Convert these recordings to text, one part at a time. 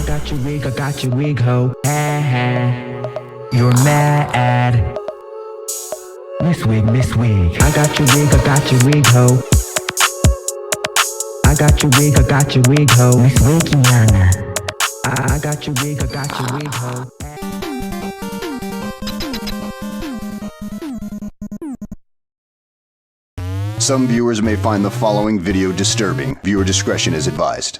I got your wig, ho. Ha ha. You're mad. Miss Wig. I got your wig, ho. I got your wig, ho. Miss Wigiana. I got your wig, ho. Some viewers may find the following video disturbing. Viewer discretion is advised.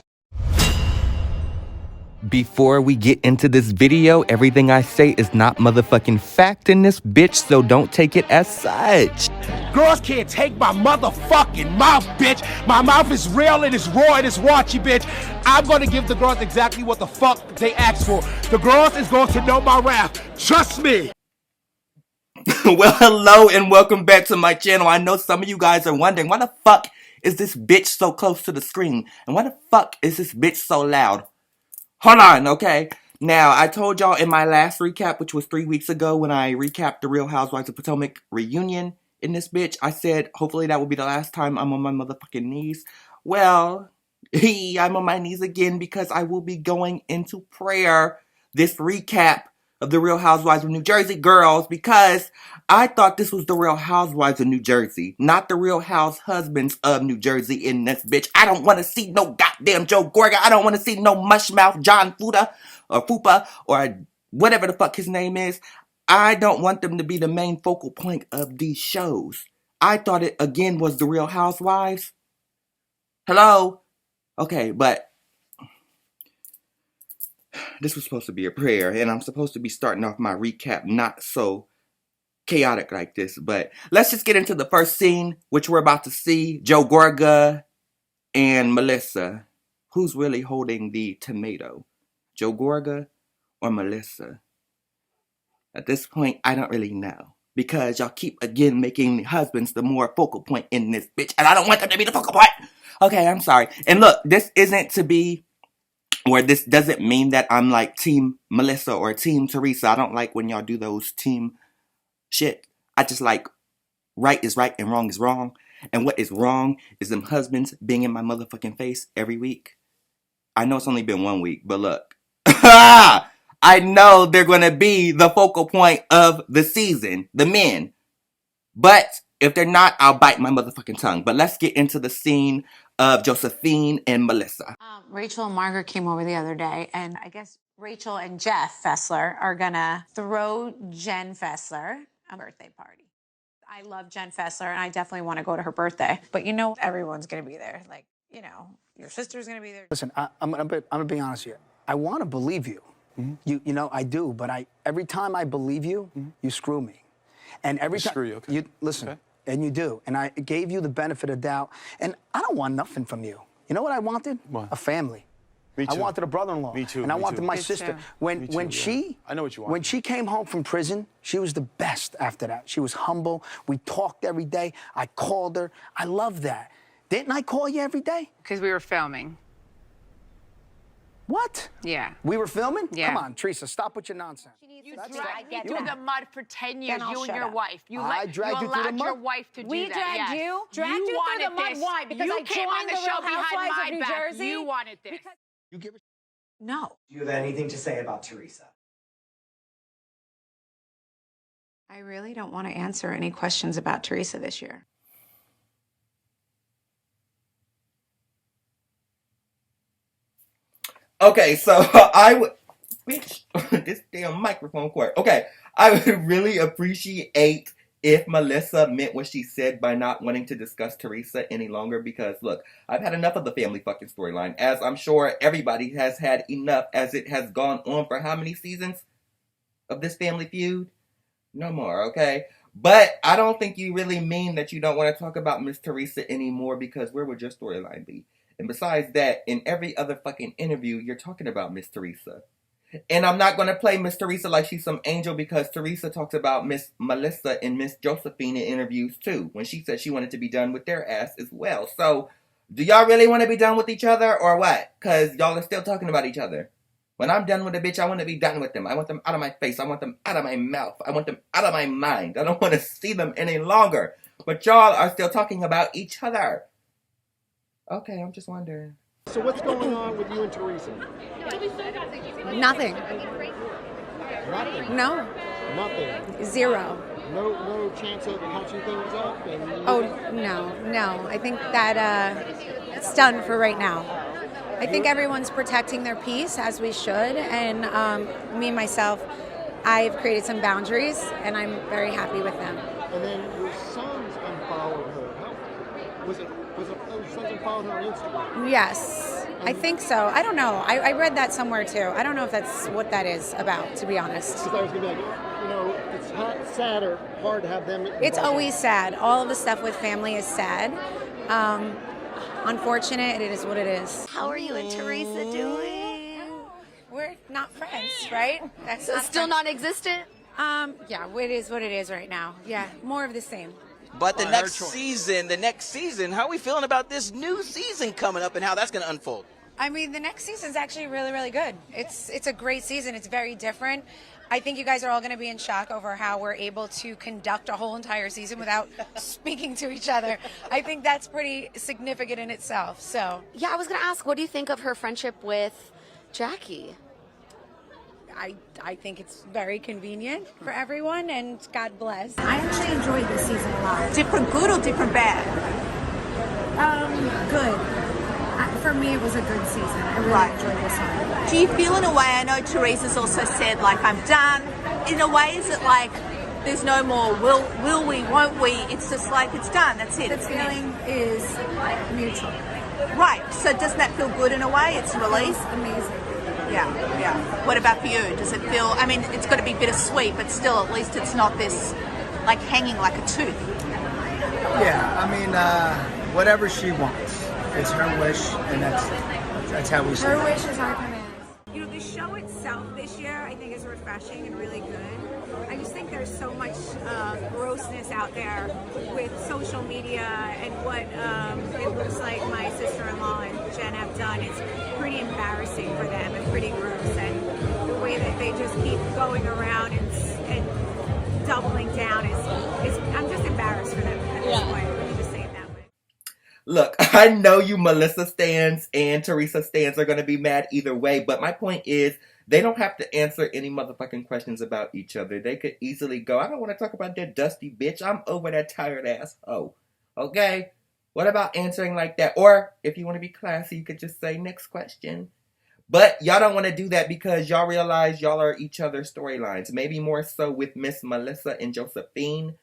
Before we get into this video, everything I say is not motherfucking fact in this bitch, so don't take it as such. Girls can't take my motherfucking mouth, bitch. My mouth is real, it is raw, it is raunchy, bitch. I'm gonna give the girls exactly what the fuck they asked for. The girls is going to know my wrath. Trust me. Well, hello and welcome back to my channel. I know some of you guys are wondering, why the fuck is this bitch so close to the screen? And why the fuck is this bitch so loud? Hold on, okay? Now, I told y'all in my last recap, which was 3 weeks ago when I recapped the Real Housewives of Potomac reunion in this bitch, I said, hopefully that will be the last time I'm on my motherfucking knees. Well, I'm on my knees again because I will be going into prayer this recap of the Real Housewives of New Jersey girls because I thought this was the Real Housewives of New Jersey, not the Real House Husbands of New Jersey in this bitch. I don't want to see no goddamn Joe Gorga. I don't want to see no mushmouth John Fupa or whatever the fuck his name is. I don't want them to be the main focal point of these shows. I thought it again was the Real Housewives. Hello? Okay, but this was supposed to be a prayer, and I'm supposed to be starting off my recap not so chaotic like this, but let's just get into the first scene, which we're about to see. Joe Gorga and Melissa. Who's really holding the tomato? Joe Gorga or Melissa? At this point, I don't really know. Because y'all keep, again, making husbands the more focal point in this bitch, and I don't want them to be the focal point! Okay, I'm sorry. And look, this isn't to be... Or this doesn't mean that I'm like Team Melissa or Team Teresa. I don't like when y'all do those team shit. I just like right is right and wrong is wrong. And what is wrong is them husbands being in my motherfucking face every week. I know it's only been 1 week, but look. I know they're going to be the focal point of the season, the men. But if they're not, I'll bite my motherfucking tongue. But let's get into the scene of Josephine and Melissa. Rachel and Margaret came over the other day, and I guess Rachel and Jeff Fessler are gonna throw Jen Fessler a birthday party. I love Jen Fessler, and I definitely want to go to her birthday. But you know, everyone's gonna be there. Like, you know, your sister's gonna be there. Listen, I'm gonna be honest here. I want to believe you. You know, I do. But every time I believe you, you screw me. And every time screw you, okay. you listen. Okay. And you do. And I gave you the benefit of doubt. And I don't want nothing from you. You know what I wanted? What? A family. Me too. I wanted a brother-in-law. Me too. And I me wanted too. my Me sister. too. When she I know what you want. When she came home from prison, she was the best after that. She was humble. We talked every day. I called her. I love that. Didn't I call you every day? Because we were filming. What? Yeah. We were filming? Yeah. Come on, Teresa, stop with your nonsense. You That's dragged right. me through the mud for 10 years, Then I'll you and shut your up. wife. You I dragged you through the allowed your mud? wife to do We that. dragged yes. you? Dragged you through wanted the mud. this. Why? Because you I came on joined the the show Real behind Housewives my of New back. Jersey? You wanted this. You give a No. Do you have anything to say about Teresa? I really don't want to answer any questions about Teresa this year. Okay, so I would... Bitch, this damn microphone cord. Okay, I would really appreciate if Melissa meant what she said by not wanting to discuss Teresa any longer because, look, I've had enough of the family fucking storyline, as I'm sure everybody has had enough as it has gone on for how many seasons of this family feud? No more, okay? But I don't think you really mean that you don't want to talk about Miss Teresa anymore because where would your storyline be? And besides that, in every other fucking interview, you're talking about Miss Teresa. And I'm not going to play Miss Teresa like she's some angel because Teresa talks about Miss Melissa and Miss Josephine in interviews too, when she said she wanted to be done with their ass as well. So, do y'all really want to be done with each other or what? Because y'all are still talking about each other. When I'm done with a bitch, I want to be done with them. I want them out of my face. I want them out of my mouth. I want them out of my mind. I don't want to see them any longer. But y'all are still talking about each other. Okay, I'm just wondering. So what's going on with you and Teresa? Nothing. Nothing. No. Nothing. Zero. No chance of patching things up? Oh, no. I think that it's done for right now. I think everyone's protecting their peace, as we should. And me and myself, I've created some boundaries, and I'm very happy with them. And then your sons unfollowed her. How, was it your sons unfollowed her on Instagram? Yes, I think so. I don't know. I read that somewhere too. I don't know if that's what that is about, to be honest. Because I was going to be like, it's sad or hard to have them. It's always sad. All of the stuff with family is sad. Unfortunate, it is what it is. How are you and Teresa doing? We're not friends, right? That's So still non-existent? Yeah, it is what it is right now. Yeah, more of the same. But the next season, how are we feeling about this new season coming up and how that's going to unfold? I mean, the next season's actually really, really good. It's a great season. It's very different. I think you guys are all going to be in shock over how we're able to conduct a whole entire season without speaking to each other. I think that's pretty significant in itself. So Yeah, I was going to ask, what do you think of her friendship with Jackie? I think it's very convenient for everyone, and God bless. I actually enjoyed this season a lot. Different good or different bad? Good. For me, it was a good season. I really enjoyed this one. Do you feel in a way, I know Teresa's also said, like, I'm done. In a way, is it like there's no more will we, won't we? It's just like it's done, that's it. The feeling is mutual. Right, so doesn't that feel good in a way? It's released? Amazing. Yeah. What about for you? Does it feel, I mean, it's got to be bittersweet, but still, at least it's not this, like, hanging like a tooth. Yeah, I mean, whatever she wants. It's her wish, and that's how we see it. Her wish is our command. You know, the show itself this year, I think, is refreshing and really good. I just think there's so much grossness out there with social media and what it looks like my sister-in-law and Jen have done. It's pretty embarrassing for them and pretty gross. And the way that they just keep going around and doubling down is I'm just embarrassed for them at this point. Let me just say it that way. Look, I know you Melissa stans and Teresa stans are going to be mad either way, but my point is they don't have to answer any motherfucking questions about each other. They could easily go, I don't want to talk about that dusty bitch. I'm over that tired ass hoe. Okay? What about answering like that? Or if you want to be classy, you could just say next question. But y'all don't want to do that because y'all realize y'all are each other's storylines. Maybe more so with Miss Melissa and Josephine.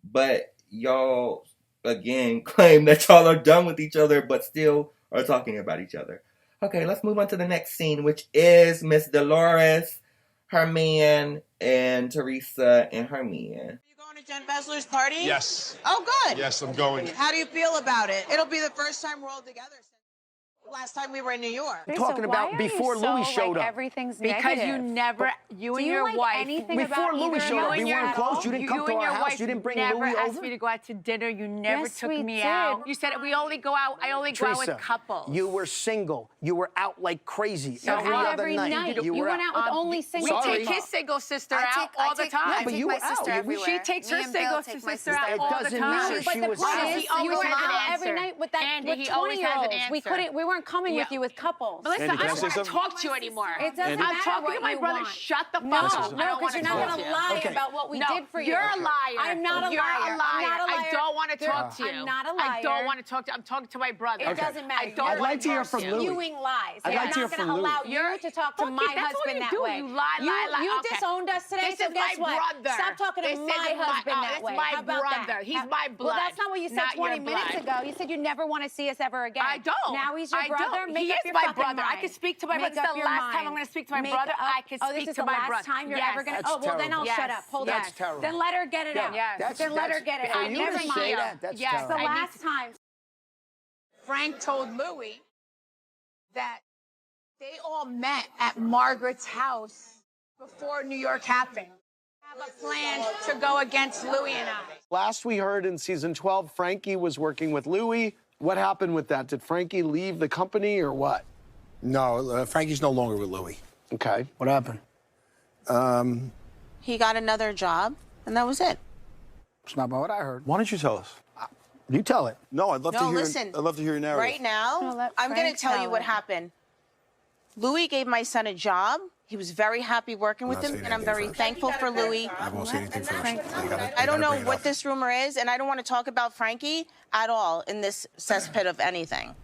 But y'all, again, claim that y'all are done with each other but still are talking about each other. Okay, let's move on to the next scene, which is Miss Dolores, her man, and Teresa and her man. You going to Jen Fessler's party? Yes. Oh, good. Yes, I'm going. How do you feel about it? It'll be the first time we're all together since last time we were in New York. I'm talking about before Louis showed up. Everything's Because negative. you never, you and your wife. Before Louis showed up, we weren't close. You didn't come to our house. You didn't bring never Louis asked over. me to go out to dinner. You never Yes, took we me did. out. You said we only go out. I only go out Teresa, with couples. you were single. You were out like crazy So every out other every night. You You were went out with only single We Sorry. take his single sister I out all the time. Yeah, but you were out. She takes her single sister out all the doesn't time. matter. But She the was point out. is, He always you were has an out every answer. night with that Andy, with he always has an 20-year-olds. answer. We weren't coming with you with couples. Melissa, Andy, I can I don't say want to something? talk to you anymore. It doesn't I'm matter talking what to my you brother. want. Shut the No, fuck up. no, because you're not going going to lie Okay. about what we No, did for you. you're a liar. I'm not a You're liar. a liar. I'm not a liar. I don't want to talk to you. I'm not a liar. I don't want to talk to you. I'm talking to my brother. It doesn't matter. I don't I'd want like to hear from Louis. Spewing lies. I'd I'm like to hear not from going to Louis. allow you to talk to Fuck my it, that's what husband you that do. way. You lie. You Okay. disowned us today, This so is guess my what? brother. Stop talking to This my is husband that that's way. my How about brother. that? He's my blood. Well, that's not what you said not 20 your minutes blood. ago. You said you never want to see us ever again. I don't. Now he's your I brother. don't. Make He up is your my fucking brother. I mind. can speak to my Make brother. It's up the your last time mind. I'm going to speak to my Make brother. up- I can oh, speak this is to the my last brother. time you're Yes. ever going to. That's Oh, well, then I'll terrible. shut up. Hold That's on. terrible. Then let her get it out. Yes. Then let her get it For out. you Never to mind. say that, that's Yes. It's the terrible. last time. Frank told Louis that they all met at Margaret's house before New York happened. Have a plan to go against Louis and I. Last we heard in season 12, Frankie was working with Louis. What happened with that? Did Frankie leave the company or what? No, Frankie's no longer with Louis. Okay. What happened? He got another job, and that was it. It's not about what I heard. Why don't you tell us? You tell it. No, I'd love No, to hear. listen. I'd love to hear your narrative. Right now, I'm going to tell you what happened. Louis gave my son a job. He was very happy working with him, and I'm very thankful for Louis. I won't say anything first. I don't know what this rumor is, and I don't want to talk about Frankie at all in this cesspit of anything.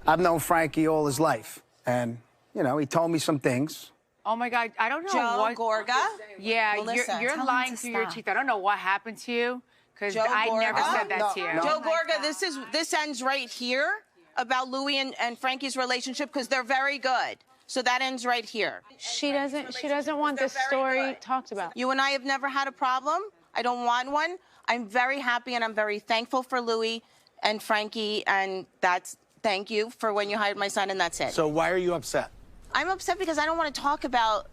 I've known Frankie all his life, and, you know, he told me some things. Oh my God, I don't know Joe what. Gorga? Yeah, Melissa, you're tell him lying to through your stop. teeth. I don't know what happened to you, because Joe I never Gorga? said that to you. Joe Gorga, this ends right here about Louis and Frankie's relationship because they're very good. So that ends right here. She doesn't want this story talked about. You and I have never had a problem. I don't want one. I'm very happy and I'm very thankful for Louis and Frankie, and thank you for when you hired my son, and that's it. So why are you upset? I'm upset because I don't want to talk about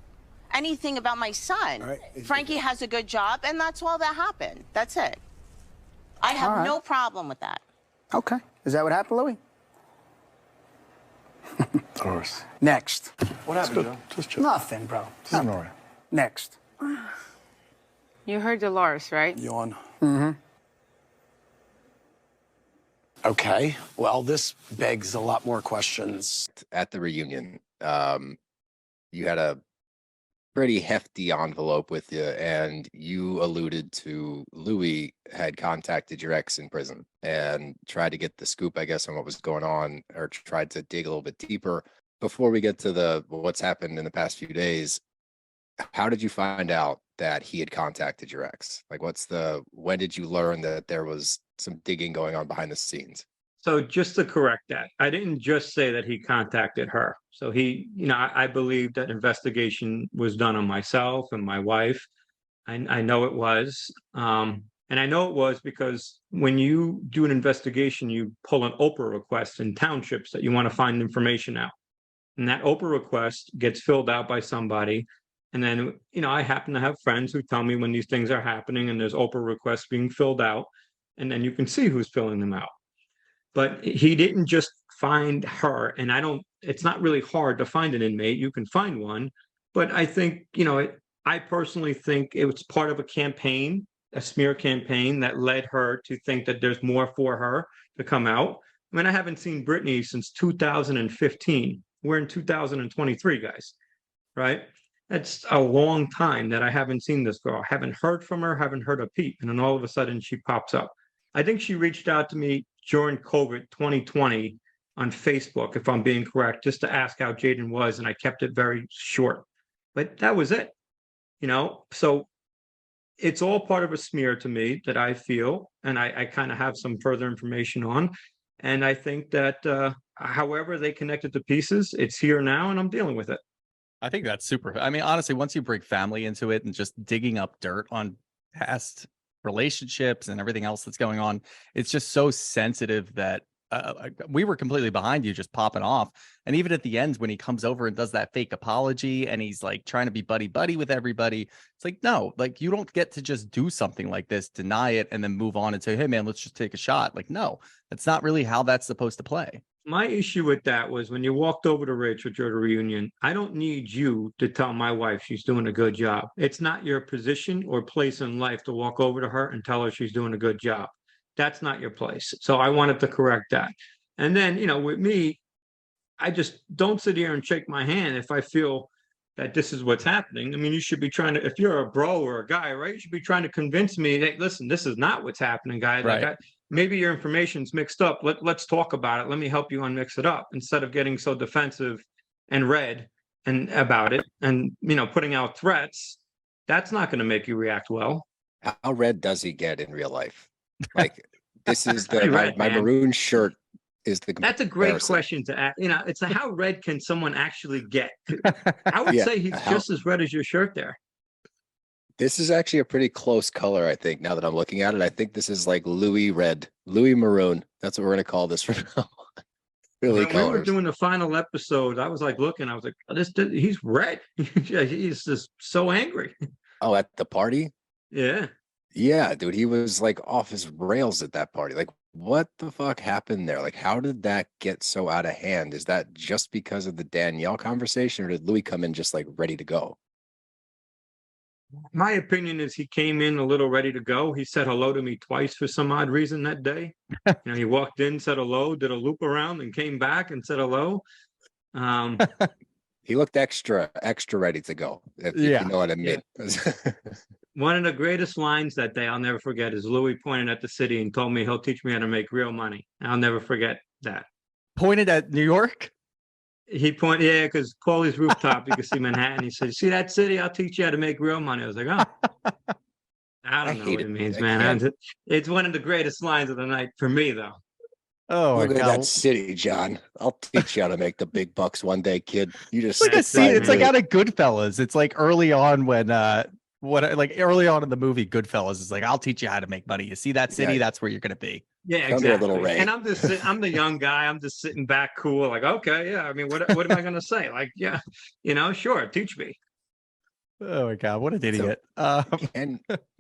anything about my son. All right. Frankie has a good job, and that's all that happened. That's it. I have All right. no problem with that. Okay. Is that what happened, Louis? Dolores. Next. What happened, Joe? Just chill. Nothing, bro. Just ignore it. Next. You heard Dolores, right? Yawn. Mm-hmm. Okay. Well, this begs a lot more questions. At the reunion, you had a pretty hefty envelope with you, and you alluded to Louis had contacted your ex in prison and tried to get the scoop, I guess, on what was going on, or tried to dig a little bit deeper. Before we get to what's happened in the past few days, how did you find out that he had contacted your ex? Like, when did you learn that there was some digging going on behind the scenes? So just to correct that, I didn't just say that he contacted her. So I believe that investigation was done on myself and my wife. I know it was. And I know it was because when you do an investigation, you pull an Oprah request in townships that you want to find information out. And that Oprah request gets filled out by somebody. And then, I happen to have friends who tell me when these things are happening and there's Oprah requests being filled out. And then you can see who's filling them out. But he didn't just find her, and it's not really hard to find an inmate. You can find one, but I think, I personally think it was part of a campaign, a smear campaign that led her to think that there's more for her to come out. I mean, I haven't seen Britney since 2015. We're in 2023, guys, right? That's a long time that I haven't seen this girl. Haven't heard from her, haven't heard a peep. And then all of a sudden she pops up. I think she reached out to me during COVID 2020 on Facebook, if I'm being correct, just to ask how Jaden was, and I kept it very short. But that was it, So it's all part of a smear to me that I feel, and I kind of have some further information on. And I think that however they connected the pieces, it's here now, and I'm dealing with it. I think that's super. I mean, honestly, once you bring family into it and just digging up dirt on past relationships and everything else that's going on, it's just so sensitive that we were completely behind you just popping off. And even at the end, when he comes over and does that fake apology and he's like trying to be buddy with everybody, it's like, no, like you don't get to just do something like this, deny it, and then move on and say, hey man, let's just take a shot. Like, no, that's not really how that's supposed to play. My issue with that was when you walked over to Rachel during the reunion, I don't need you to tell my wife she's doing a good job. It's not your position or place in life to walk over to her and tell her she's doing a good job. That's not your place. So I wanted to correct that. And then, with me, I just don't sit here and shake my hand if I feel that this is what's happening. I mean, you should be trying to, if you're a bro or a guy, right? You should be trying to convince me, hey, listen, this is not what's happening, guy. Right. Like maybe your information's mixed up. Let's talk about it. Let me help you unmix it up instead of getting so defensive and red and about it and, putting out threats. That's not going to make you react well. How red does he get in real life? Like, this is my maroon shirt is the That's a great comparison. question to ask. It's how red can someone actually get? I would say he's just as red as your shirt there. This is actually a pretty close color, I think, now that I'm looking at it. I think this is like Louis red, Louis maroon. That's what we're going to call this from now on. Really When we were doing the final episode, I was like looking, I was like, oh, he's red. He's just so angry. Oh, at the party? Yeah. Yeah, dude, he was like off his rails at that party. Like, what the fuck happened there? Like, how did that get so out of hand? Is that just because of the Danielle conversation, or did Louis come in just like ready to go? My opinion is he came in a little ready to go. He said hello to me twice for some odd reason that day. He walked in, said hello, did a loop around, and came back and said hello. He looked extra ready to go, if you know what I mean. One of the greatest lines that day I'll never forget is Louis pointed at the city and told me he'll teach me how to make real money. I'll never forget that. Pointed at New York? He pointed, yeah, because Paulie's rooftop, you can see Manhattan. He said, "See that city? I'll teach you how to make real money." I was like, "Oh, I don't know what it means, man." It's one of the greatest lines of the night for me, though. Oh, look at that city, John. I'll teach you how to make the big bucks one day, kid. You just It's like a scene. It's like out of Goodfellas. It's like early on when early on in the movie Goodfellas is like, I'll teach you how to make money. You see that city? That's where you're gonna be. Yeah, Come here, exactly. little Ray. And I'm the young guy. I'm just sitting back, cool, like, okay, yeah. I mean, what am I gonna say? Like, yeah, sure, teach me. Oh my God, what an idiot!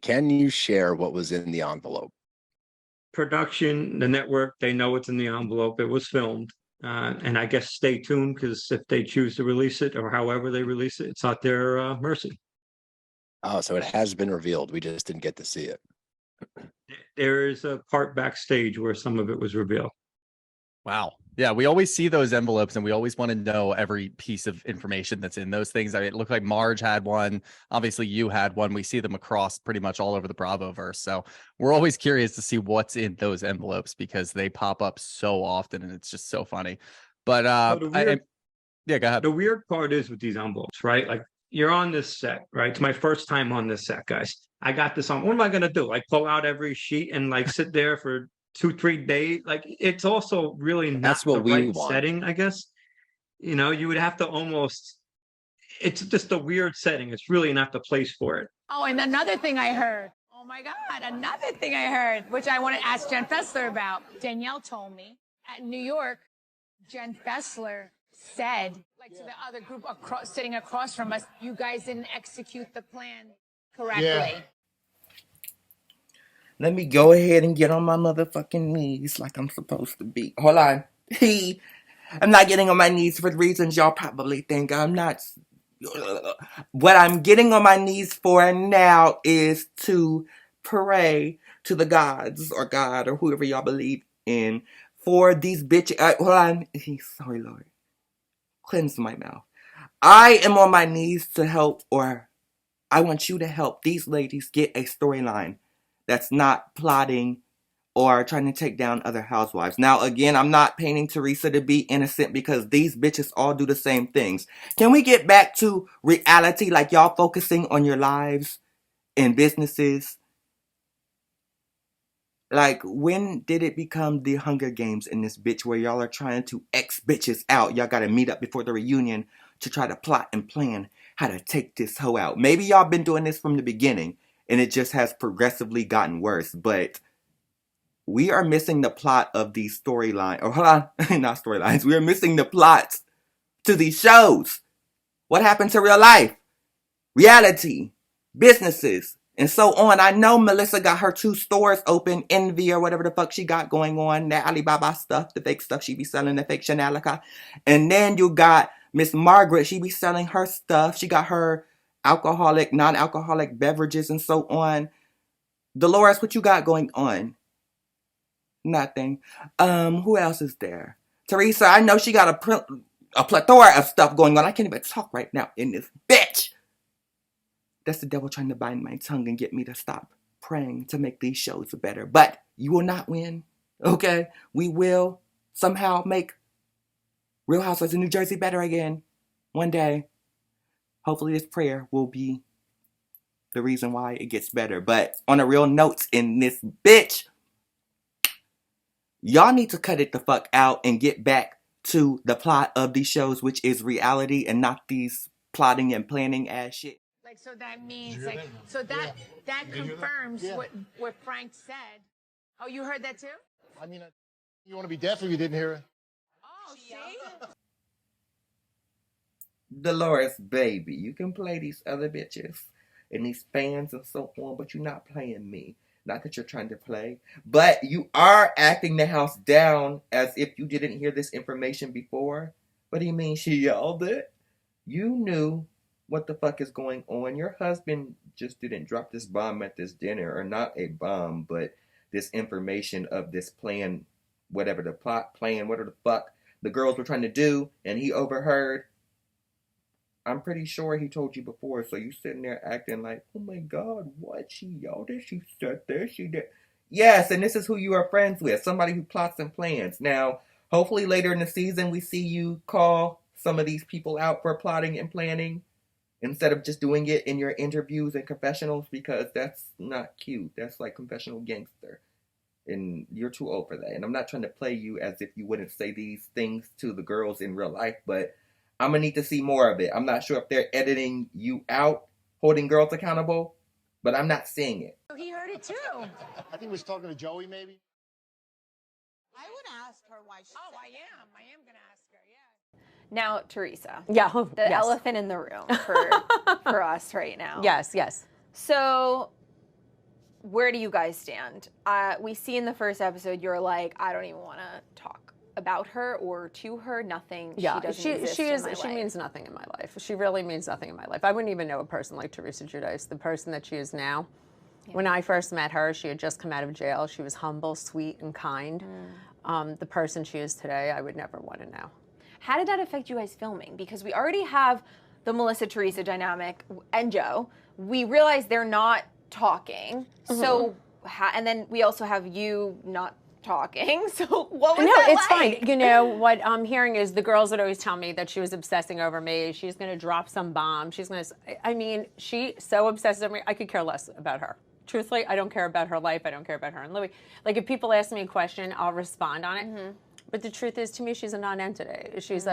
Can you share what was in the envelope? Production, the network, they know what's in the envelope. It was filmed. And I guess stay tuned, because if they choose to release it or however they release it, it's at their mercy. Oh, so it has been revealed. We just didn't get to see it. There is a part backstage where some of it was revealed. Wow. Yeah, we always see those envelopes and we always want to know every piece of information that's in those things. I mean, it looked like Marge had one. Obviously, you had one. We see them across pretty much all over the Bravoverse. So we're always curious to see what's in those envelopes because they pop up so often and it's just so funny. But yeah, go ahead. The weird part is with these envelopes, right? Like, you're on this set, right? It's my first time on this set, guys. I got this on. What am I gonna do? Like, pull out every sheet and like sit there for 2-3 days? Like, it's also really not the right setting, I guess. You would have to almost. It's just a weird setting. It's really not the place for it. Oh, and another thing I heard. Oh my God, another thing I heard, which I want to ask Jen Fessler about. Danielle told me at New York, Jen Fessler said, like, to the other group sitting across from us, you guys didn't execute the plan correctly. Yeah. Let me go ahead and get on my motherfucking knees like I'm supposed to be. Hold on. I'm not getting on my knees for the reasons y'all probably think I'm not. What I'm getting on my knees for now is to pray to the gods or God or whoever y'all believe in for these bitches. Hold on. Sorry, Lord. Cleanse my mouth. I am on my knees to help, or I want you to help these ladies get a storyline that's not plotting or trying to take down other housewives. Now, again, I'm not painting Teresa to be innocent because these bitches all do the same things. Can we get back to reality, like y'all focusing on your lives and businesses? Like, when did it become the Hunger Games in this bitch where y'all are trying to X bitches out? Y'all gotta meet up before the reunion to try to plot and plan how to take this hoe out. Maybe y'all been doing this from the beginning and it just has progressively gotten worse, but we are missing the plot of these storylines. Or hold on, not storylines. We are missing the plots to these shows. What happened to real life? Reality. Businesses. And so on. I know Melissa got her 2 stores open, Envy or whatever the fuck she got going on. That Alibaba stuff, the fake stuff she be selling, the fake Chanelica. And then you got Miss Margaret. She be selling her stuff. She got her alcoholic, non-alcoholic beverages and so on. Dolores, what you got going on? Nothing. Who else is there? Teresa, I know she got a plethora of stuff going on. I can't even talk right now in this bitch. That's the devil trying to bind my tongue and get me to stop praying to make these shows better. But you will not win, okay? We will somehow make Real Housewives of New Jersey better again one day. Hopefully this prayer will be the reason why it gets better. But on a real note in this bitch, y'all need to cut it the fuck out and get back to the plot of these shows, which is reality and not these plotting and planning ass shit. Like, so that means, like, so that confirms what Frank said. Oh, you heard that too? I mean, you want to be deaf if you didn't hear it. Oh, see? Dolores, baby, you can play these other bitches and these fans and so on, but you're not playing me. Not that you're trying to play, but you are acting the house down as if you didn't hear this information before. What do you mean she yelled it? You knew what the fuck is going on? Your husband just didn't drop this bomb at this dinner, or not a bomb, but this information of this plan, whatever the plot plan, whatever the fuck the girls were trying to do, and he overheard. I'm pretty sure he told you before, so you sitting there acting like, oh my god, what? She yelled at, she said this, she did. Yes, and this is who you are friends with, somebody who plots and plans. Now, hopefully later in the season we see you call some of these people out for plotting and planning instead of just doing it in your interviews and confessionals, because that's not cute. That's like confessional gangster. And you're too old for that. And I'm not trying to play you as if you wouldn't say these things to the girls in real life, but I'm going to need to see more of it. I'm not sure if they're editing you out, holding girls accountable, but I'm not seeing it. He heard it too. I think he was talking to Joey, maybe. I would ask her why she. Oh, I am gonna ask her. Yeah. Now, Teresa. Yeah. The elephant in the room for us right now. Yes. So, where do you guys stand? We see in the first episode you're like, I don't even want to talk about her or to her. Nothing. Yeah, she doesn't she exist in my she life. means nothing in my life. She really means nothing in my life. I wouldn't even know a person like Teresa Giudice, the person that she is now. Yeah. When I first met her, she had just come out of jail. She was humble, sweet, and kind. The person she is today, I would never want to know. How did that affect you guys filming? Because we already have the Melissa-Teresa dynamic and Joe. We realize they're not talking. So, and then we also have you not talking. So what was that it's like? fine. You know, what I'm hearing is the girls would always tell me that she was obsessing over me. She's going to drop some bomb. She's going to, I mean, she so obsessed over me. I could care less about her. Truthfully, I don't care about her life. I don't care about her and Louis. Like, if people ask me a question, I'll respond on it. But the truth is, to me, she's a non-entity. She's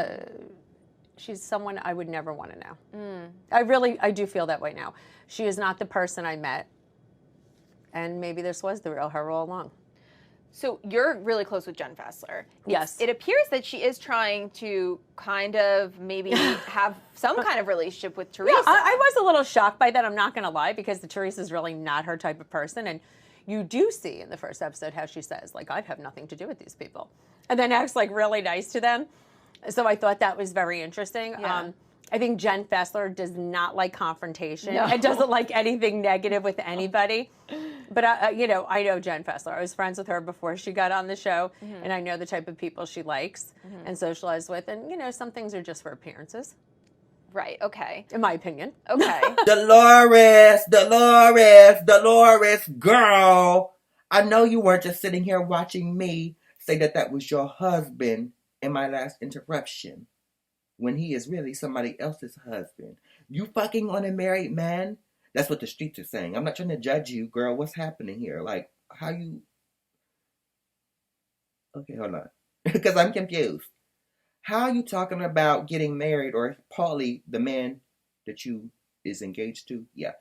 she's someone I would never want to know. I do feel that way now. She is not the person I met. And maybe this was the real her all along. So you're really close with Jen Fessler. Yes. It appears that she is trying to kind of maybe have some kind of relationship with Teresa. Yeah, I was a little shocked by that. I'm not going to lie, because Teresa's really not her type of person. And you do see in the first episode how she says, like, I have nothing to do with these people. And then acts like really nice to them. So I thought that was very interesting. Yeah. I think Jen Fessler does not like confrontation. No. It doesn't like anything negative with anybody. But, I know Jen Fessler. I was friends with her before she got on the show, and I know the type of people she likes and socialize with. And, some things are just for appearances. Right, okay. In my opinion. Okay. Dolores, girl. I know you weren't just sitting here watching me say that was your husband in my last interruption, when he is really somebody else's husband. You fucking on a married man? That's what the streets are saying. I'm not trying to judge you, girl. What's happening here? Like, how you... Okay, hold on. Because I'm confused. How are you talking about getting married, or Paulie, the man that you is engaged to? Yeah.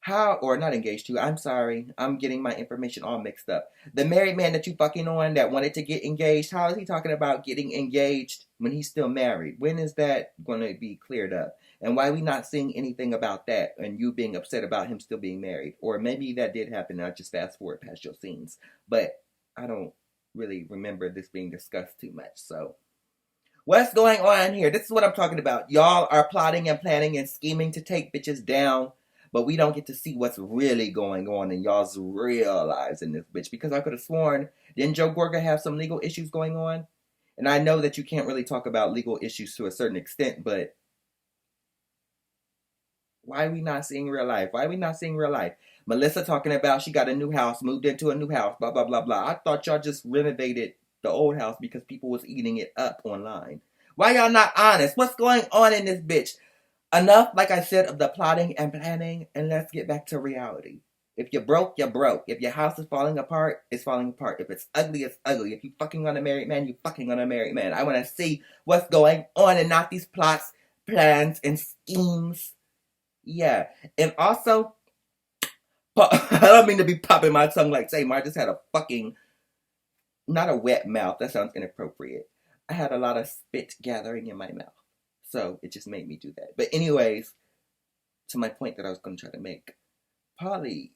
How, or not engaged to, I'm sorry. I'm getting my information all mixed up. The married man that you fucking on that wanted to get engaged, how is he talking about getting engaged when he's still married? When is that going to be cleared up? And why are we not seeing anything about that and you being upset about him still being married? Or maybe that did happen and I just fast forward past your scenes. But I don't really remember this being discussed too much. So what's going on here? This is what I'm talking about. Y'all are plotting and planning and scheming to take bitches down, but we don't get to see what's really going on in y'all's real lives in this bitch. Because I could have sworn, didn't Joe Gorga have some legal issues going on? And I know that you can't really talk about legal issues to a certain extent, but why are we not seeing real life? Why are we not seeing real life? Melissa talking about she got a new house, moved into a new house, blah, blah, blah, blah. I thought y'all just renovated the old house because people was eating it up online. Why y'all not honest? What's going on in this bitch? Enough, like I said, of the plotting and planning, and let's get back to reality. If you're broke, you're broke. If your house is falling apart, it's falling apart. If it's ugly, it's ugly. If you fucking on a married man, you fucking on a married man. I want to see what's going on and not these plots, plans, and schemes. Yeah. And also, I don't mean to be popping my tongue like Tamar. I just had a fucking, not a wet mouth. That sounds inappropriate. I had a lot of spit gathering in my mouth. So it just made me do that. But anyways, to my point that I was going to try to make. Polly,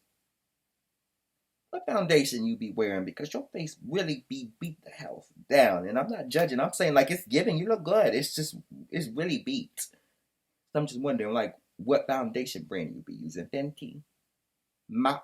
what foundation you be wearing? Because your face really be beat the hell down. And I'm not judging. I'm saying, like, it's giving. You look good. It's really beat. So I'm just wondering, like, what foundation brand you be using. Fenty. MAC.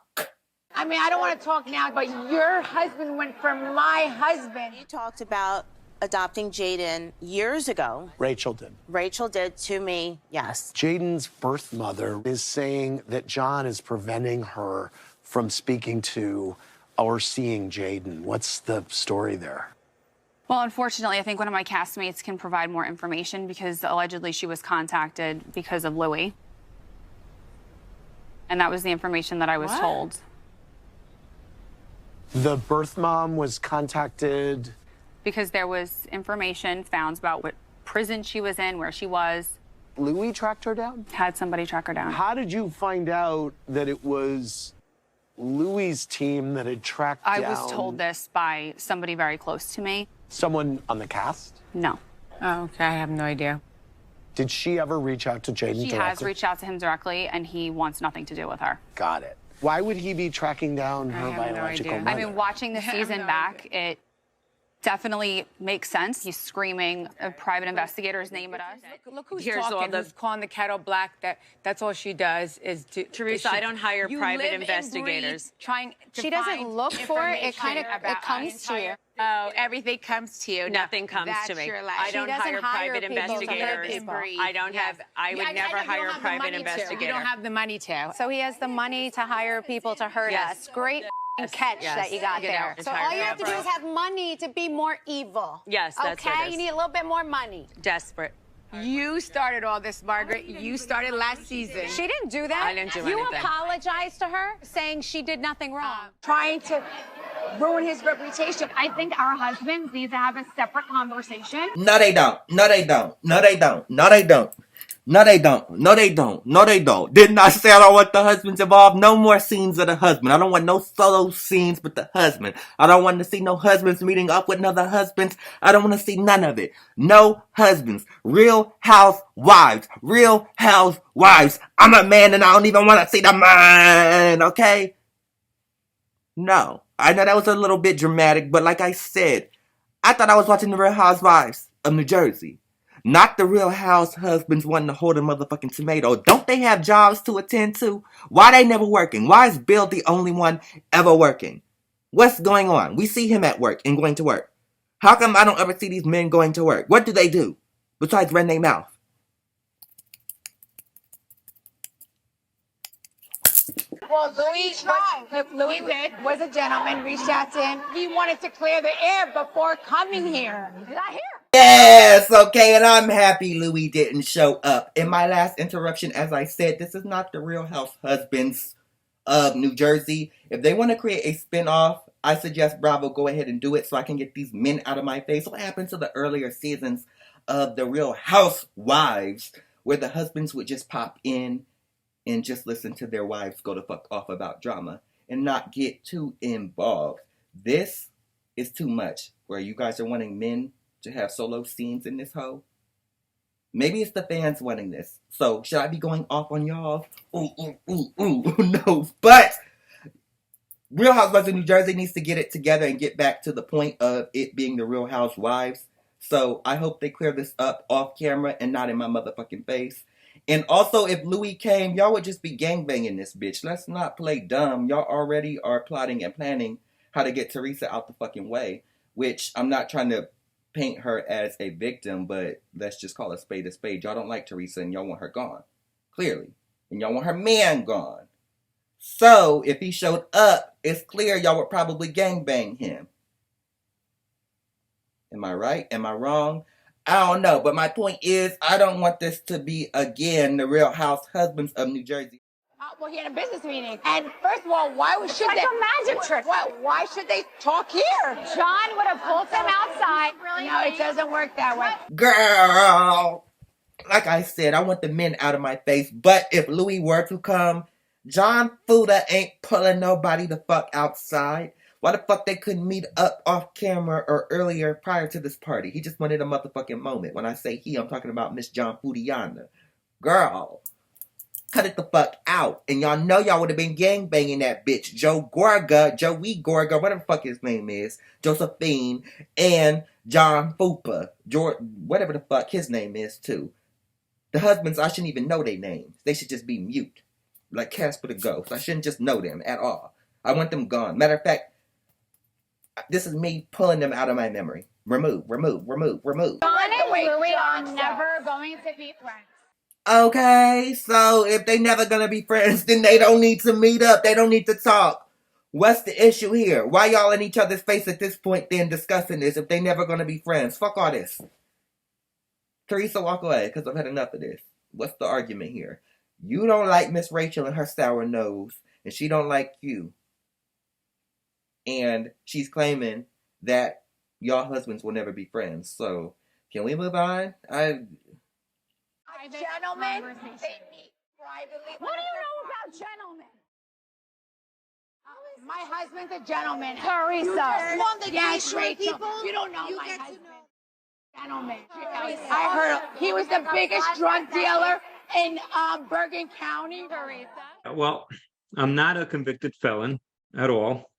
I mean, I don't want to talk now, but your husband went for my husband. You talked about adopting Jaden years ago. Rachel did. Rachel did to me, yes. Jaden's birth mother is saying that John is preventing her from speaking to or seeing Jaden. What's the story there? Well, unfortunately, I think one of my castmates can provide more information because allegedly she was contacted because of Louis. And that was the information that I was told. The birth mom was contacted Because there was information found about what prison she was in, where she was. Louis tracked her down? Had somebody track her down. How did you find out that it was Louis's team that had tracked down? I was told this by somebody very close to me. Someone on the cast? No. Oh, okay, I have no idea. Did she ever reach out to Jaden She directly? has reached out to him directly, and he wants nothing to do with her. Got it. Why would he be tracking down her have biological no mother? I mean, watching the season back, it definitely makes sense. He's screaming a private investigator's name at us. Look who's Here's talking, all the- who's calling the kettle black. That's all she does is to... Teresa, I don't hire You private live and investigators. breathe trying to She doesn't find look for it. It kind of information it comes about to you. Oh, everything comes to you. Nothing comes that's to me. your life. I She don't doesn't hire hire private people to live investigators. and breathe. I don't have. I would never know you hire don't a have the private money to. investigator. You don't have the money to. So he has the money to hire people to hurt Yes. us. Great catch Yes. that you got You know, there. it's So hard all to you have to do have is have money to be more evil. Yes, that's what it okay. is. You need a little bit more money. Desperate. You started all this, Margaret. You started last season. She didn't do that. I didn't do You anything. apologized to her, saying she did nothing wrong. Trying to ruin his reputation. I think our husbands need to have a separate conversation. No, they don't. No, they don't. No, they don't. No, they don't. No, they don't. No, they don't. No, they don't. Didn't I say I don't want the husbands involved? No more scenes of the husband. I don't want no solo scenes with the husband. I don't want to see no husbands meeting up with other husbands. I don't want to see none of it. No husbands. Real housewives. Real housewives. I'm a man and I don't even want to see the man. Okay? No. I know that was a little bit dramatic, but like I said, I thought I was watching the Real Housewives of New Jersey. Not the Real House husbands wanting to hold a motherfucking tomato. Don't they have jobs to attend to? Why they never working? Why is Bill the only one ever working? What's going on? We see him at work and going to work. How come I don't ever see these men going to work? What do they do besides run their mouth? Well, Louis was a gentleman, reached out to him. He wanted to clear the air before coming here. He's not here. Yes, okay, and I'm happy Louis didn't show up. In my last interruption, as I said, this is not the Real House Husbands of New Jersey. If they want to create a spinoff, I suggest Bravo go ahead and do it so I can get these men out of my face. What happened to the earlier seasons of the Real Housewives, where the husbands would just pop in and just listen to their wives go the fuck off about drama and not get too involved. This is too much, where you guys are wanting men to have solo scenes in this hoe. Maybe it's the fans wanting this. So, should I be going off on y'all? Who knows? But Real Housewives of New Jersey needs to get it together and get back to the point of it being the Real Housewives. So, I hope they clear this up off camera and not in my motherfucking face. And also, if Louis came, y'all would just be gangbanging this bitch. Let's not play dumb. Y'all already are plotting and planning how to get Teresa out the fucking way. Which, I'm not trying to paint her as a victim, but let's just call a spade a spade. Y'all don't like Teresa and y'all want her gone. Clearly. And y'all want her man gone. So, if he showed up, it's clear y'all would probably gangbang him. Am I right? Am I wrong? I don't know, but my point is, I don't want this to be, again, the Real House Husbands of New Jersey. We're here in a business meeting. And first of all, why should like they... a magic trick. Why should they talk here? John would have pulled them outside. No, it doesn't work that way. Girl! Like I said, I want the men out of my face, but if Louis were to come, John Fuda ain't pulling nobody the fuck outside. Why the fuck they couldn't meet up off camera or earlier prior to this party? He just wanted a motherfucking moment. When I say he, I'm talking about Miss John Fudiana. Girl, cut it the fuck out. And y'all know y'all would have been gangbanging that bitch. Joey Gorga, whatever the fuck his name is. Josephine and John Fupa. Whatever the fuck his name is too. The husbands, I shouldn't even know their names. They should just be mute. Like Casper the Ghost. I shouldn't just know them at all. I want them gone. Matter of fact, this is me pulling them out of my memory. Remove. John and Louis are never going to be friends. Okay, so if they never gonna be friends, then they don't need to meet up. They don't need to talk. What's the issue here? Why y'all in each other's face at this point then discussing this if they never gonna be friends? Fuck all this. Teresa, walk away, because I've had enough of this. What's the argument here? You don't like Miss Rachel and her sour nose, and she don't like you. And she's claiming that y'all husbands will never be friends. So, can we move on? Gentlemen, they meet privately. What do you know about gentlemen? My husband's a gentleman. Teresa. Yes, Rachel. You don't know my husband. Gentleman. I heard he was the biggest drug dealer in Bergen County. Teresa. Well, I'm not a convicted felon at all.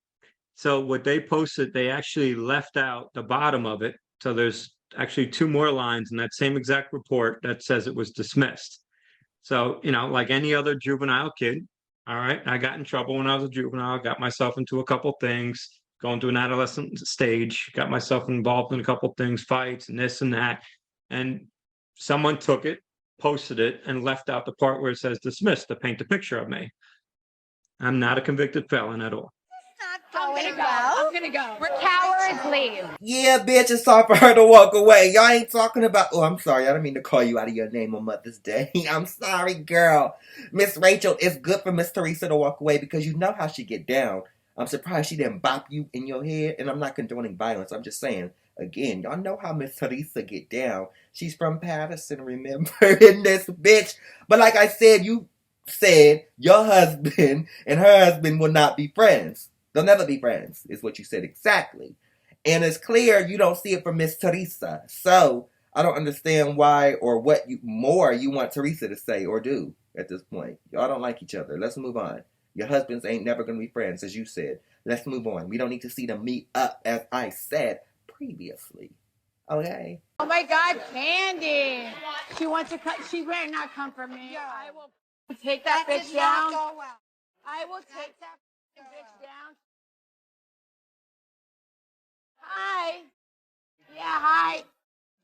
So what they posted, they actually left out the bottom of it. So there's actually 2 more lines in that same exact report that says it was dismissed. So, like any other juvenile kid, all right, I got in trouble when I was a juvenile, got myself into a couple things, going to an adolescent stage, got myself involved in a couple things, fights and this and that. And someone took it, posted it, and left out the part where it says dismissed to paint a picture of me. I'm not a convicted felon at all. I'm gonna go. We're cowards, leave. Yeah, bitch, it's time for her to walk away. Y'all ain't talking about... Oh, I'm sorry. I don't mean to call you out of your name on Mother's Day. I'm sorry, girl. Miss Rachel, it's good for Miss Teresa to walk away because you know how she get down. I'm surprised she didn't bop you in your head, and I'm not condoning violence. I'm just saying, again, y'all know how Miss Teresa get down. She's from Patterson, remember, in this bitch. But like I said, you said your husband and her husband will not be friends. They'll never be friends, is what you said exactly. And it's clear you don't see it from Miss Teresa. So, I don't understand why or what more you want Teresa to say or do at this point. Y'all don't like each other. Let's move on. Your husbands ain't never going to be friends, as you said. Let's move on. We don't need to see them meet up, as I said previously. Okay? Oh my God, Candy! She wants to come. She better not come for me. I will take that bitch down. I will take that bitch down. Hi. Yeah, hi.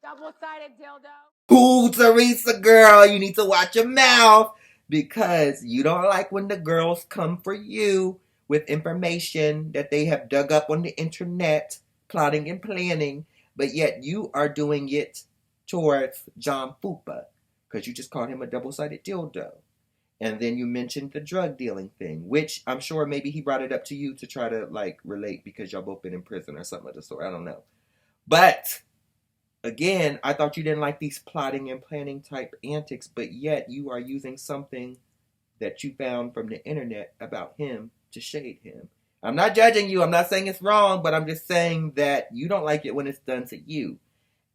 Double-sided dildo. Ooh, Teresa, girl, you need to watch your mouth because you don't like when the girls come for you with information that they have dug up on the internet, plotting and planning, but yet you are doing it towards John Fupa because you just called him a double-sided dildo. And then you mentioned the drug dealing thing, which I'm sure maybe he brought it up to you to try to, like, relate because y'all both been in prison or something of the sort. I don't know. But, again, I thought you didn't like these plotting and planning type antics, but yet you are using something that you found from the internet about him to shade him. I'm not judging you. I'm not saying it's wrong, but I'm just saying that you don't like it when it's done to you.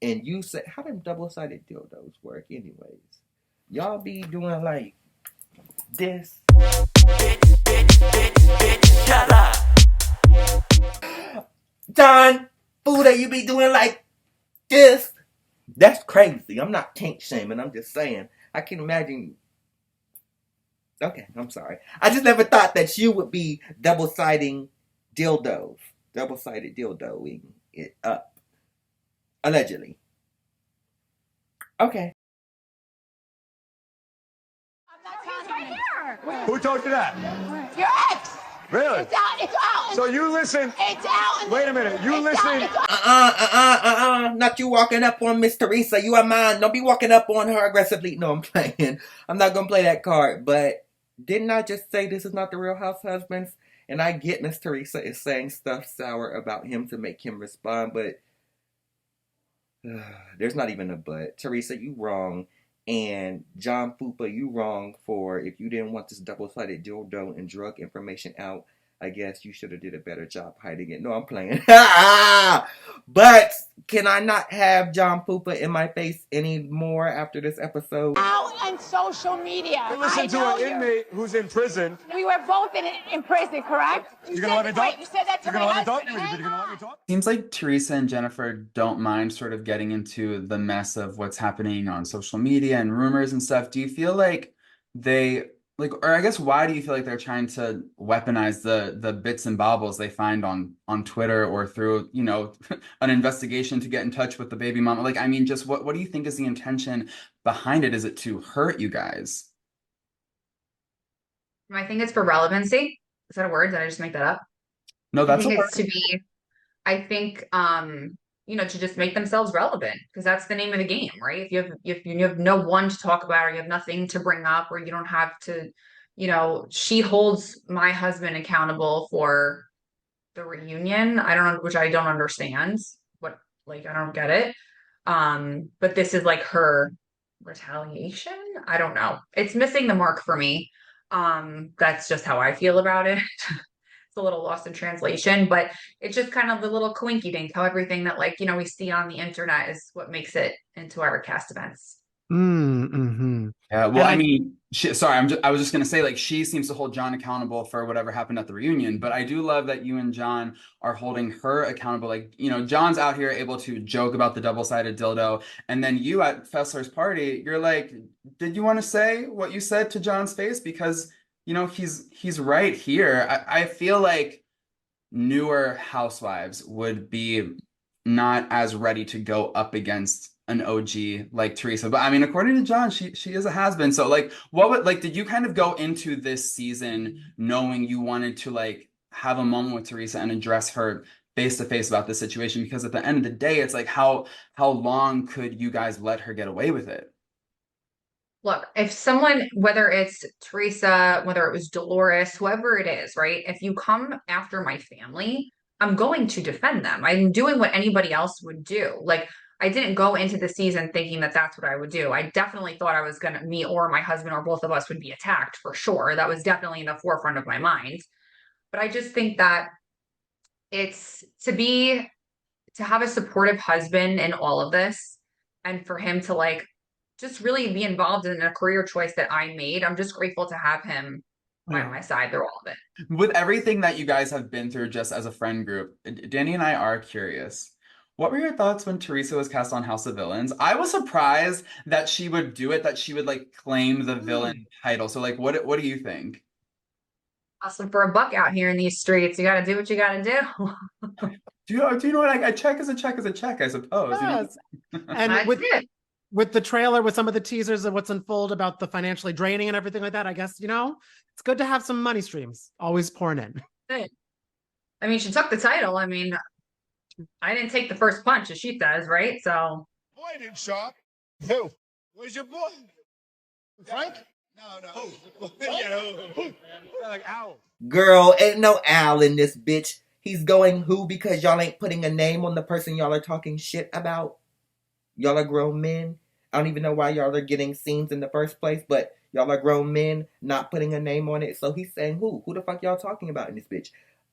And you said, how do double-sided dildos work anyways? Y'all be doing, like, this. John Buddha, you be doing like this. That's crazy. I'm not kink shaming. I'm just saying. I can imagine. Okay, I'm sorry. I just never thought that you would be double-siding dildos. Double-sided dildoing it up. Allegedly. Okay. Who told you that? Your ex. Really? It's out. It's out. So you listen. It's out. Wait a minute. You listen. Not you walking up on Miss Teresa. You are mine. Don't be walking up on her aggressively. No, I'm playing. I'm not going to play that card. But didn't I just say this is not the Real House Husbands? And I get Miss Teresa is saying stuff sour about him to make him respond. But there's not even a but. Teresa, you wrong. And John Fupa, you wrong for if you didn't want this double-sided dildo and drug information out. I guess you should have did a better job hiding it. No, I'm playing. But can I not have John Fupa in my face anymore after this episode? Out on social media. We listened to an inmate who's in prison. We were both in prison, correct? You gonna let me talk? You said that to You gonna my let me talk? husband. You gonna let me talk? Seems like Teresa and Jennifer don't mind sort of getting into the mess of what's happening on social media and rumors and stuff. Do you feel like they like, or I guess why do you feel like they're trying to weaponize the bits and bobbles they find on Twitter or through, you know, an investigation to get in touch with the baby mama? Like, I mean, just what do you think is the intention behind it? Is it to hurt you guys? I think it's for relevancy. Is that a word? Did I just make that up? No, I that's a think word. it's to be, I think, to just make themselves relevant because that's the name of the game, right? If you have no one to talk about or you have nothing to bring up or you don't have to, she holds my husband accountable for the reunion. Which I don't understand. I don't get it. But this is like her retaliation. I don't know. It's missing the mark for me. That's just how I feel about it. It's a little lost in translation, but it's just kind of the little coinky dink, how everything that we see on the internet is what makes it into our cast events. Mm-hmm. Yeah, well, I mean, I was just gonna say, like, she seems to hold John accountable for whatever happened at the reunion, but I do love that you and John are holding her accountable. Like, John's out here able to joke about the double-sided dildo, and then you at Fessler's party, you're like, did you want to say what you said to John's face? Because, he's right here. I feel like newer housewives would be not as ready to go up against an OG like Teresa. But I mean, according to John, she is a has-been. So did you kind of go into this season knowing you wanted to have a moment with Teresa and address her face to face about this situation? Because at the end of the day, it's like, how long could you guys let her get away with it? Look, if someone, whether it's Teresa, whether it was Dolores, whoever it is, right? If you come after my family, I'm going to defend them. I'm doing what anybody else would do. I didn't go into the season thinking that that's what I would do. I definitely thought I was me or my husband or both of us would be attacked for sure. That was definitely in the forefront of my mind. But I just think that it's to have a supportive husband in all of this and for him to just really be involved in a career choice that I made. I'm just grateful to have him by my side through all of it. With everything that you guys have been through just as a friend group, Danny and I are curious. What were your thoughts when Teresa was cast on House of Villains? I was surprised that she would do it, that she would claim the villain title. So what do you think? Awesome for a buck out here in these streets. You got to do what you got to do. Do you know what? A check is a check is a check, I suppose. Yes. And with the trailer, with some of the teasers of what's unfolded about the financially draining and everything like that, I guess, it's good to have some money streams always pouring in. I mean, she took the title. I mean, I didn't take the first punch, as she says, right? So. Boy didn't shop. Who? Where's your boy? Frank? No. Like Owl. Girl, ain't no Al in this bitch. He's going who because y'all ain't putting a name on the person y'all are talking shit about? Y'all are grown men. I don't even know why y'all are getting scenes in the first place, but y'all are grown men not putting a name on it. So he's saying who? Who the fuck y'all talking about in this bitch?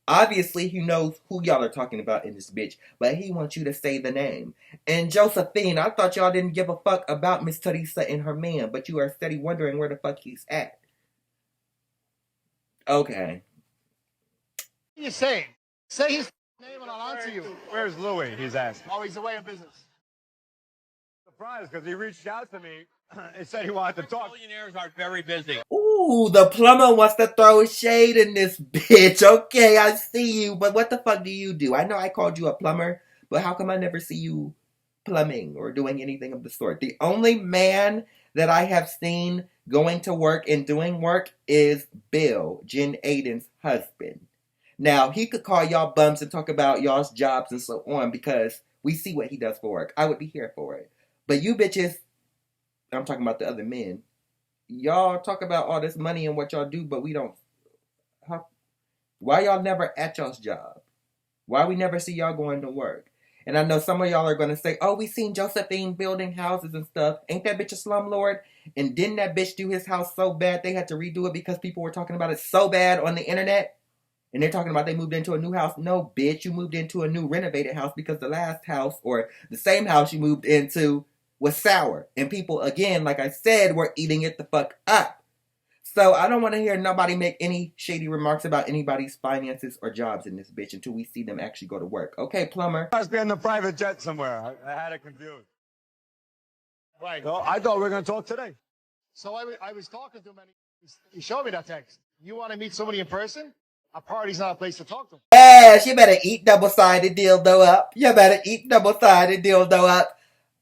Obviously, he knows who y'all are talking about in this bitch, but he wants you to say the name. And Josephine, I thought y'all didn't give a fuck about Miss Teresa and her man, but you are steady wondering where the fuck he's at. Okay. What are you saying? Say his name and I'll answer you. Where's Louis? He's asking. Oh, he's away on business. Surprised because he reached out to me and said he wanted to talk. Millionaires are very busy. Ooh, the plumber wants to throw shade in this bitch. Okay, I see you, but what the fuck do you do? I know I called you a plumber, but how come I never see you plumbing or doing anything of the sort? The only man that I have seen going to work and doing work is Bill, Jen Aiden's husband. Now, he could call y'all bums and talk about y'all's jobs and so on because we see what he does for work. I would be here for it. But you bitches, I'm talking about the other men, y'all talk about all this money and what y'all do, but we don't. Why y'all never at y'all's job? Why we never see y'all going to work? And I know some of y'all are going to say, oh, we seen Josephine building houses and stuff. Ain't that bitch a slumlord? And didn't that bitch do his house so bad they had to redo it because people were talking about it so bad on the internet? And they're talking about they moved into a new house. No, bitch, you moved into a new renovated house because the last house or the same house you moved into was sour. And people, again, like I said, were eating it the fuck up. So I don't want to hear nobody make any shady remarks about anybody's finances or jobs in this bitch until we see them actually go to work. Okay, plumber? Must be on the private jet somewhere. I had it confused. Right. Well, I thought we were going to talk today. So I was talking to him and he showed me that text. You want to meet somebody in person? A party's not a place to talk to them. Yes, you better eat double-sided dildo up. You better eat double-sided dildo up.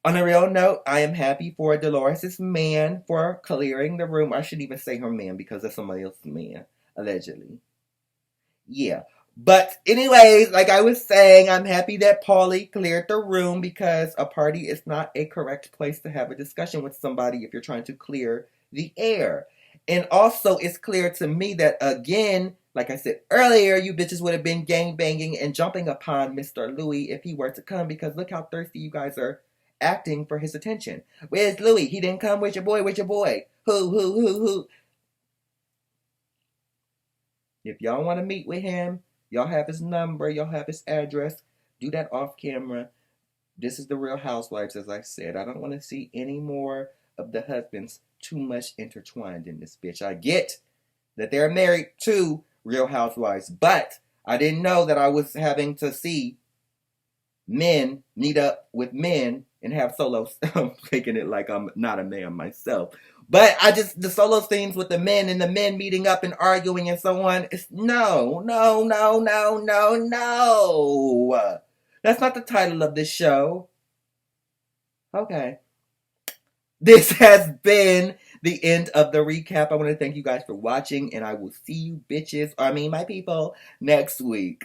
On a real note, I am happy for Dolores' man for clearing the room. I shouldn't even say her man because that's somebody else's man, allegedly. Yeah. But anyways, like I was saying, I'm happy that Paulie cleared the room because a party is not a correct place to have a discussion with somebody if you're trying to clear the air. And also, it's clear to me that, again, like I said earlier, you bitches would have been gangbanging and jumping upon Mr. Louis if he were to come because look how thirsty you guys are acting for his attention. Where's Louis? He didn't come. With your boy? With your boy? Who? If y'all want to meet with him, y'all have his number, y'all have his address. Do that off camera. This is the Real Housewives, as I said. I don't want to see any more of the husbands too much intertwined in this bitch. I get that they're married to Real Housewives, but I didn't know that I was having to see men meet up with men and have solos. I'm taking it like I'm not a man myself. But the solo scenes with the men and the men meeting up and arguing and so on, it's no. That's not the title of this show. Okay. This has been the end of the recap. I want to thank you guys for watching, and I will see you bitches, my people, next week.